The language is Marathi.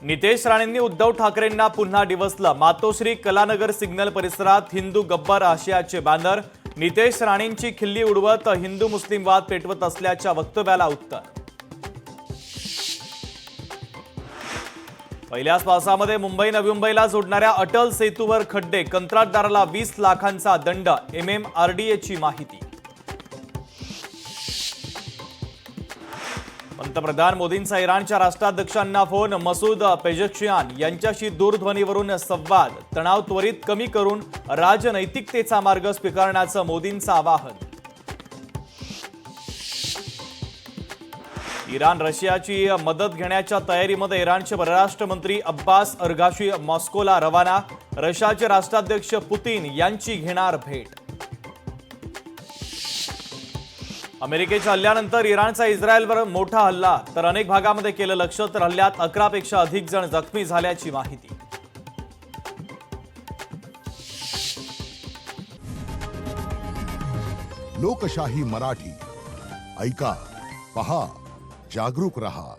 नितेश राणेंनी उद्धव ठाकरेंना पुन्हा डिवसलं। मातोश्री कलानगर सिग्नल परिसरात हिंदू गब्बर आशयाचे बॅनर। नितेश राणेंची खिल्ली उडवत हिंदू मुस्लिम वाद पेटवत असल्याच्या वक्तव्याला उत्तर। पहिल्याच पावसामध्ये मुंबई नवी मुंबईला जोडणाऱ्या अटल सेतूवर खड्डे। कंत्राटदाराला 20 लाखांचा दंड। MMRDAची माहिती। पंतप्रधान मोदींचा इराणच्या राष्ट्राध्यक्षांना फोन। मसूद पेजेश्कियान यांच्याशी दूरध्वनीवरून संवाद। तणाव त्वरित कमी करून राजनैतिकतेचा मार्ग स्वीकारण्याचं मोदींचं आवाहन। इराण रशियाची मदत घेण्याच्या तयारीमध्ये। इराणचे परराष्ट्र मंत्री अब्बास अरगाशी मॉस्कोला रवाना। रशियाचे राष्ट्राध्यक्ष पुतीन यांची घेणार भेट। अमेरिकेच्या हल्ल्यानंतर इराणचा इस्रायलवर मोठा हल्ला। तर अनेक भागामध्ये केलं लक्ष्य। तर हल्ल्यात 11 पेक्षा अधिक जण जखमी झाल्याची माहिती। लोकशाही मराठी ऐका, पहा, जागरूक रहा।